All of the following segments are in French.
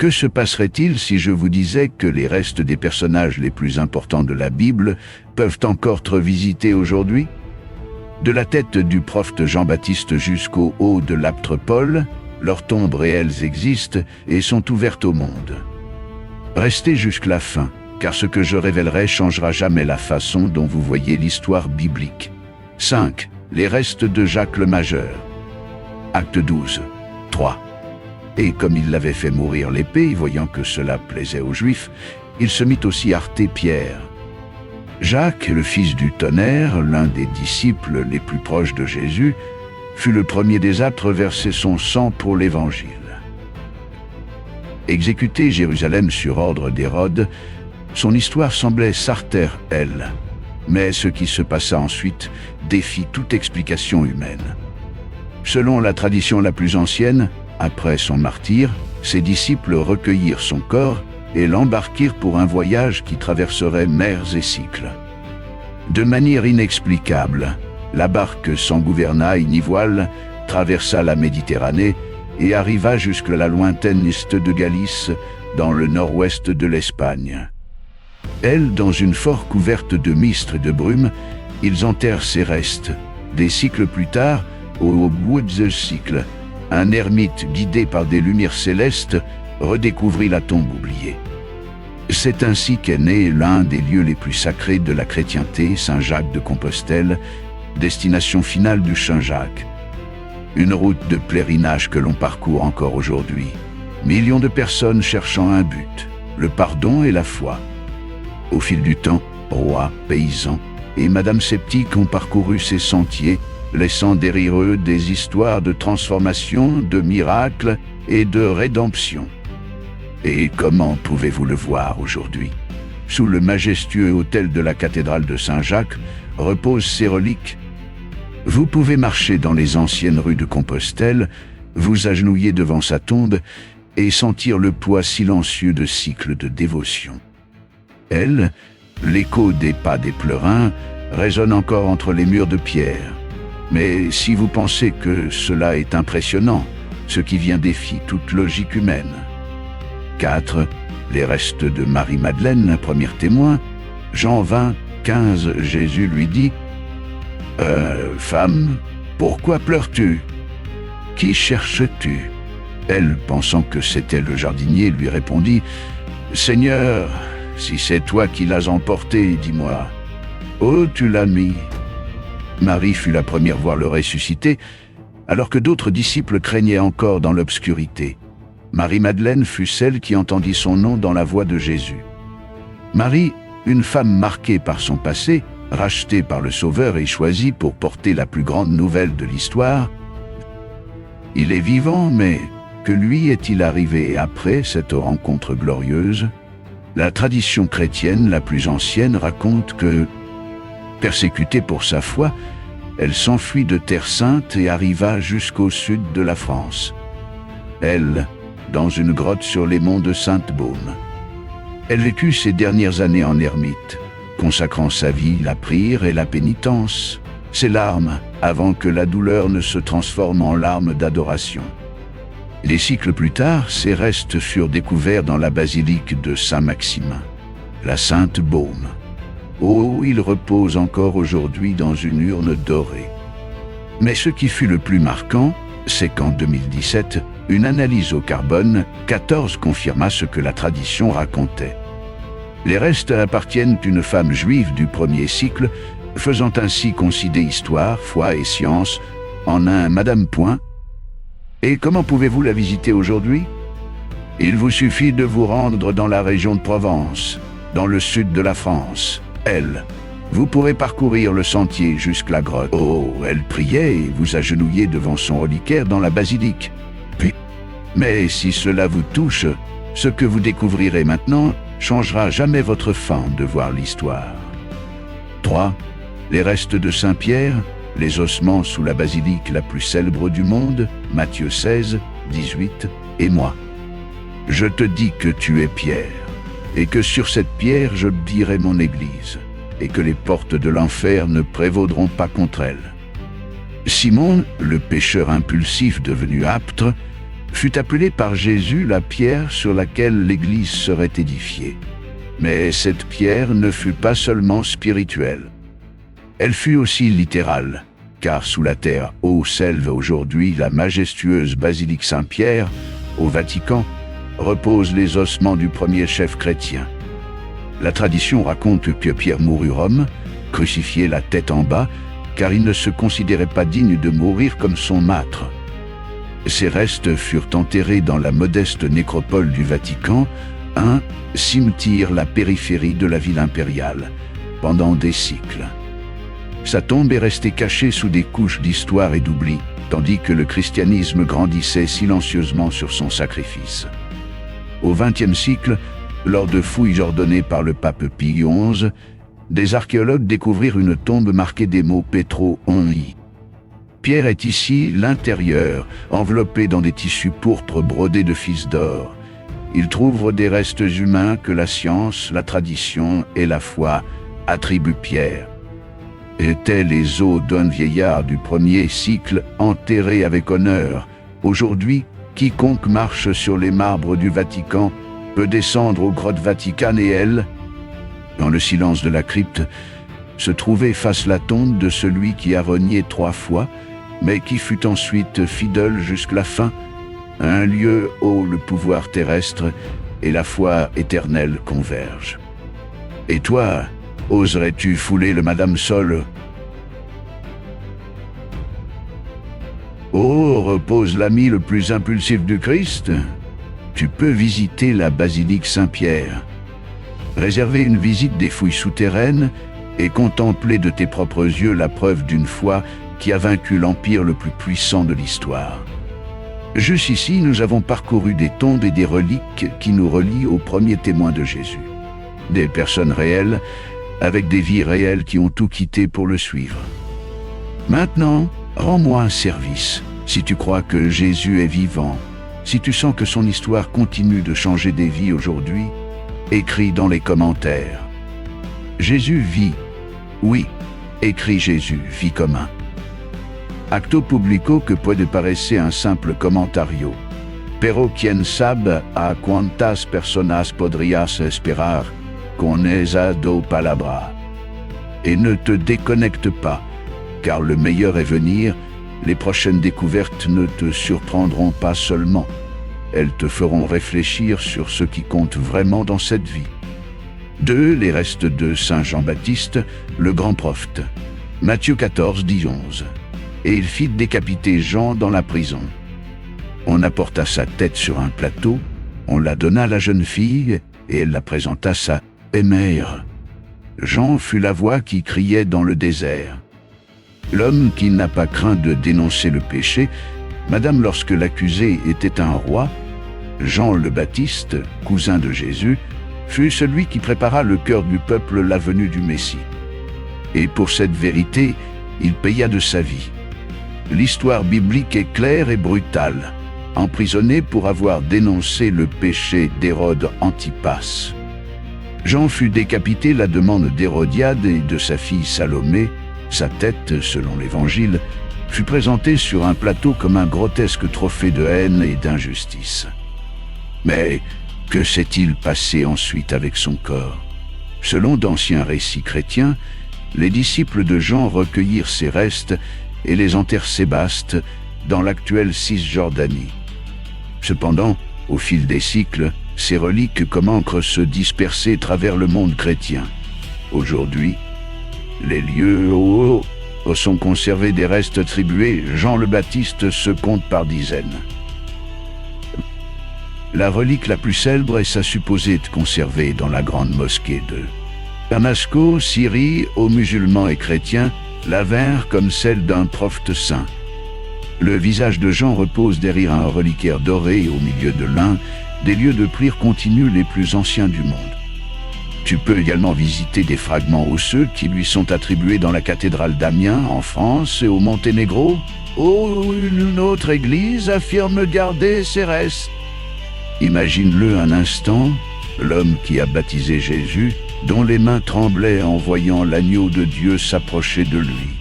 Que se passerait-il si je vous disais que les restes des personnages les plus importants de la Bible peuvent encore être visités aujourd'hui? De la tête du prophète Jean-Baptiste jusqu'au haut de l'apôtre Paul, leurs tombes réelles existent et sont ouvertes au monde. Restez jusqu'à la fin, car ce que je révélerai changera jamais la façon dont vous voyez l'histoire biblique. 5. Les restes de Jacques le Majeur. Acte 12. 3. Et comme il l'avait fait mourir l'épée, voyant que cela plaisait aux Juifs, il se mit aussi à heurter Pierre. Jacques, le fils du tonnerre, l'un des disciples les plus proches de Jésus, fut le premier des apôtres à verser son sang pour l'Évangile. Exécuté Jérusalem sur ordre d'Hérode, son histoire semblait s'arrêter, elle. Mais ce qui se passa ensuite défie toute explication humaine. Selon la tradition la plus ancienne, après son martyre, ses disciples recueillirent son corps et l'embarquèrent pour un voyage qui traverserait mers et cycles. De manière inexplicable, la barque sans gouvernail ni voile traversa la Méditerranée et arriva jusque la lointaine est de Galice, dans le nord-ouest de l'Espagne. Elle, dans une forêt couverte de mistres et de brume, ils enterrent ses restes. Des siècles plus tard, au bout de ce cycle, un ermite guidé par des lumières célestes redécouvrit la tombe oubliée. C'est ainsi qu'est né l'un des lieux les plus sacrés de la chrétienté, Saint-Jacques de Compostelle, destination finale du Saint-Jacques. Une route de pèlerinage que l'on parcourt encore aujourd'hui. Millions de personnes cherchant un but, le pardon et la foi. Au fil du temps, rois, paysans et Madame Sceptique ont parcouru ces sentiers, laissant derrière eux des histoires de transformation, de miracles et de rédemption. Et comment pouvez-vous le voir aujourd'hui? Sous le majestueux autel de la cathédrale de Saint-Jacques reposent ces reliques. Vous pouvez marcher dans les anciennes rues de Compostelle, vous agenouiller devant sa tombe et sentir le poids silencieux de cycles de dévotion. Elle, l'écho des pas des pleurins, résonne encore entre les murs de pierre. Mais si vous pensez que cela est impressionnant, ce qui vient défie toute logique humaine. 4. Les restes de Marie-Madeleine, première témoin. Jean 20, 15, Jésus lui dit « Femme, pourquoi pleures-tu? Qui cherches-tu » Elle, pensant que c'était le jardinier, lui répondit « Seigneur, si c'est toi qui l'as emporté, dis-moi, où tu l'as mis ?» Marie fut la première à voir le ressuscité, alors que d'autres disciples craignaient encore dans l'obscurité. Marie-Madeleine fut celle qui entendit son nom dans la voix de Jésus. Marie, une femme marquée par son passé, rachetée par le Sauveur et choisie pour porter la plus grande nouvelle de l'histoire. Il est vivant, mais que lui est-il arrivé après cette rencontre glorieuse? La tradition chrétienne la plus ancienne raconte que, persécutée pour sa foi, elle s'enfuit de Terre Sainte et arriva jusqu'au sud de la France. Elle, dans une grotte sur les monts de Sainte-Baume. Elle vécut ses dernières années en ermite, consacrant sa vie à la prière et la pénitence, ses larmes, avant que la douleur ne se transforme en larmes d'adoration. Des siècles plus tard, ses restes furent découverts dans la basilique de Saint-Maximin, la Sainte-Baume. Oh, il repose encore aujourd'hui dans une urne dorée. Mais ce qui fut le plus marquant, c'est qu'en 2017, une analyse au carbone 14 confirma ce que la tradition racontait. Les restes appartiennent à une femme juive du premier siècle, faisant ainsi coïncider histoire, foi et science en un Madame Point. Et comment pouvez-vous la visiter aujourd'hui? Il vous suffit de vous rendre dans la région de Provence, dans le sud de la France. Elle, vous pourrez parcourir le sentier jusqu'à la grotte. Oh, elle priait et vous agenouillez devant son reliquaire dans la basilique. Puis, mais si cela vous touche, ce que vous découvrirez maintenant changera jamais votre faim de voir l'histoire. 3. Les restes de Saint-Pierre, les ossements sous la basilique la plus célèbre du monde, Matthieu 16, 18, et moi. Je te dis que tu es Pierre, et que sur cette pierre je bâtirai mon église, et que les portes de l'enfer ne prévaudront pas contre elle. Simon, le pécheur impulsif devenu apôtre, fut appelée par Jésus la pierre sur laquelle l'Église serait édifiée. Mais cette pierre ne fut pas seulement spirituelle. Elle fut aussi littérale, car sous la terre où s'élève aujourd'hui la majestueuse basilique Saint-Pierre, au Vatican, reposent les ossements du premier chef chrétien. La tradition raconte que Pierre mourut Rome, crucifié la tête en bas, car il ne se considérait pas digne de mourir comme son maître. Ses restes furent enterrés dans la modeste nécropole du Vatican, un cimetière la périphérie de la ville impériale, pendant des siècles. Sa tombe est restée cachée sous des couches d'histoire et d'oubli, tandis que le christianisme grandissait silencieusement sur son sacrifice. Au XXe siècle, lors de fouilles ordonnées par le pape Pie XI, des archéologues découvrirent une tombe marquée des mots Petro Only. Pierre est ici l'intérieur, enveloppé dans des tissus pourpres brodés de fils d'or. Il trouve des restes humains que la science, la tradition et la foi attribuent Pierre. Étaient les os d'un vieillard du premier siècle enterré avec honneur. Aujourd'hui, quiconque marche sur les marbres du Vatican peut descendre aux grottes Vaticanes et elle, dans le silence de la crypte, se trouvait face la tombe de celui qui a renié 3 fois, mais qui fut ensuite fidèle jusqu'à la fin, un lieu où le pouvoir terrestre et la foi éternelle convergent. Et toi, oserais-tu fouler le Madame Sol? Oh, repose l'ami le plus impulsif du Christ. Tu peux visiter la basilique Saint-Pierre, réserver une visite des fouilles souterraines et contempler de tes propres yeux la preuve d'une foi qui a vaincu l'empire le plus puissant de l'histoire. Juste ici, nous avons parcouru des tombes et des reliques qui nous relient aux premiers témoins de Jésus. Des personnes réelles, avec des vies réelles qui ont tout quitté pour le suivre. Maintenant, rends-moi un service. Si tu crois que Jésus est vivant, si tu sens que son histoire continue de changer des vies aujourd'hui, écris dans les commentaires. Jésus vit. Oui, écrit Jésus vit commun. Acto publico que puede parecer un simple comentario, pero quien sabe a cuántas personas podrías esperar con esa dos palabras. Et ne te déconnecte pas, car le meilleur est venir. Les prochaines découvertes ne te surprendront pas seulement, elles te feront réfléchir sur ce qui compte vraiment dans cette vie. 2. Les restes de Saint Jean-Baptiste, le grand prophète. Matthieu 14, 10-11. Et il fit décapiter Jean dans la prison. On apporta sa tête sur un plateau, on la donna à la jeune fille, et elle la présenta à sa mère. Jean fut la voix qui criait dans le désert. L'homme qui n'a pas craint de dénoncer le péché, madame lorsque l'accusé était un roi, Jean le Baptiste, cousin de Jésus, fut celui qui prépara le cœur du peuple la venue du Messie. Et pour cette vérité, il paya de sa vie. L'histoire biblique est claire et brutale, emprisonné pour avoir dénoncé le péché d'Hérode Antipas. Jean fut décapité à la demande d'Hérodiade et de sa fille Salomé. Sa tête, selon l'Évangile, fut présentée sur un plateau comme un grotesque trophée de haine et d'injustice. Mais que s'est-il passé ensuite avec son corps? Selon d'anciens récits chrétiens, les disciples de Jean recueillirent ses restes et les enterrent Sébaste dans l'actuelle Cisjordanie. Cependant, au fil des siècles, ces reliques commencent à se disperser à travers le monde chrétien. Aujourd'hui, les lieux où sont conservés des restes attribués Jean le Baptiste se comptent par dizaines. La relique la plus célèbre est sa supposée être conservée dans la grande mosquée de Damasco, Syrie, aux musulmans et chrétiens, l'avèrent comme celle d'un prophète saint. Le visage de Jean repose derrière un reliquaire doré au milieu de l'un des lieux de prière continue les plus anciens du monde. Tu peux également visiter des fragments osseux qui lui sont attribués dans la cathédrale d'Amiens, en France, et au Monténégro, où une autre église affirme garder ses restes. Imagine-le un instant, l'homme qui a baptisé Jésus, dont les mains tremblaient en voyant l'agneau de Dieu s'approcher de lui.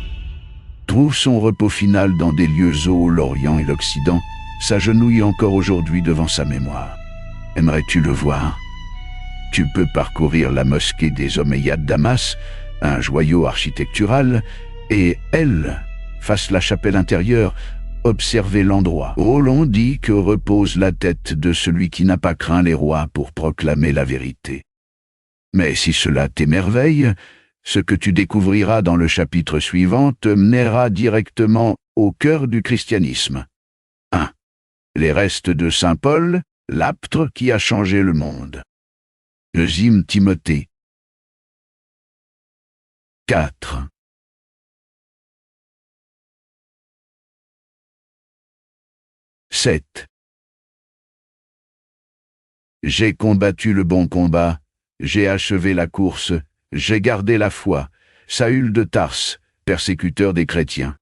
Trouve son repos final dans des lieux où l'Orient et l'Occident s'agenouille encore aujourd'hui devant sa mémoire. Aimerais-tu le voir? Tu peux parcourir la mosquée des Omeyyades Damas, un joyau architectural, et elle, face la chapelle intérieure, observer l'endroit où l'on dit que repose la tête de celui qui n'a pas craint les rois pour proclamer la vérité. Mais si cela t'émerveille, ce que tu découvriras dans le chapitre suivant te mènera directement au cœur du christianisme. 1. Les restes de Saint Paul, l'apôtre qui a changé le monde. 2 Timothée 4. « 7. J'ai combattu le bon combat, j'ai achevé la course, j'ai gardé la foi. Saül de Tarse, persécuteur des chrétiens.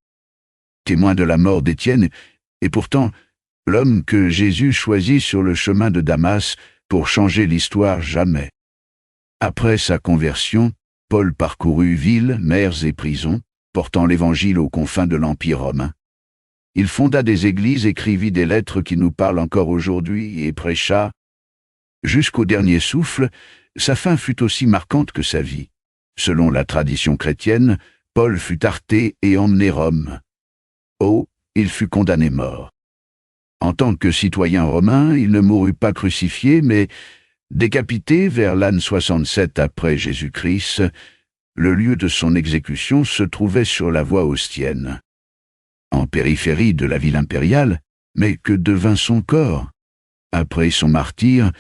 Témoin de la mort d'Étienne, et pourtant, l'homme que Jésus choisit sur le chemin de Damas pour changer l'histoire jamais. Après sa conversion, Paul parcourut villes, mers et prisons, portant l'Évangile aux confins de l'Empire romain. Il fonda des églises, écrivit des lettres qui nous parlent encore aujourd'hui et prêcha. Jusqu'au dernier souffle, sa fin fut aussi marquante que sa vie. Selon la tradition chrétienne, Paul fut arrêté et emmené Rome. Oh, il fut condamné mort. En tant que citoyen romain, il ne mourut pas crucifié, mais décapité vers l'an 67 après Jésus-Christ. Le lieu de son exécution se trouvait sur la voie Ostienne, en périphérie de la ville impériale, mais que devint son corps? Après son martyre,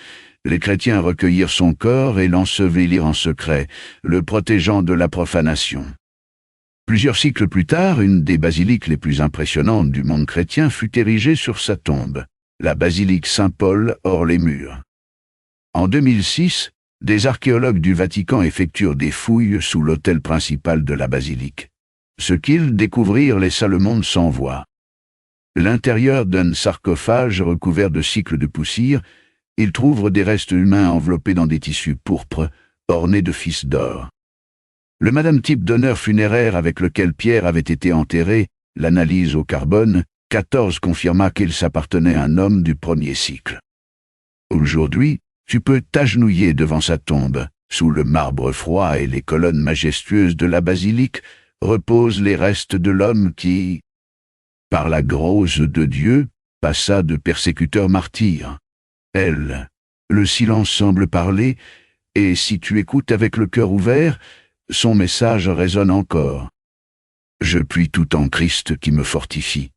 les chrétiens recueillirent son corps et l'ensevelirent en secret, le protégeant de la profanation. Plusieurs siècles plus tard, une des basiliques les plus impressionnantes du monde chrétien fut érigée sur sa tombe, la basilique Saint-Paul hors les murs. En 2006, des archéologues du Vatican effectuèrent des fouilles sous l'autel principal de la basilique. Ce qu'ils découvrirent laissa le monde sans voix. L'intérieur d'un sarcophage recouvert de cycles de poussière, ils trouvent des restes humains enveloppés dans des tissus pourpres, ornés de fils d'or. Le madame type d'honneur funéraire avec lequel Pierre avait été enterré, l'analyse au carbone, 14 confirma qu'il s'appartenait à un homme du 1er siècle. Aujourd'hui, tu peux t'agenouiller devant sa tombe. Sous le marbre froid et les colonnes majestueuses de la basilique, reposent les restes de l'homme qui, par la grâce de Dieu, passa de persécuteur martyr. Elle, le silence semble parler, et si tu écoutes avec le cœur ouvert, son message résonne encore. Je puis tout en Christ qui me fortifie.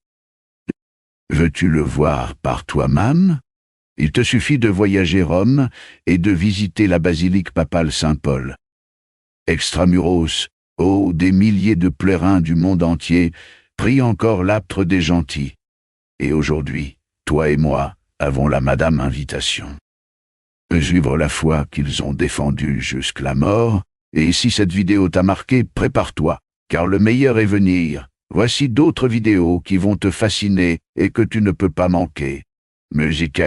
Veux-tu le voir par toi-même? Il te suffit de voyager Rome et de visiter la basilique papale Saint-Paul. Extramuros, ô des milliers de pèlerins du monde entier, prient encore l'apôtre des gentils. Et aujourd'hui, toi et moi avons la madame invitation. Suivre la foi qu'ils ont défendue jusqu'à la mort, et si cette vidéo t'a marqué, prépare-toi, car le meilleur est venir. Voici d'autres vidéos qui vont te fasciner et que tu ne peux pas manquer. Musique.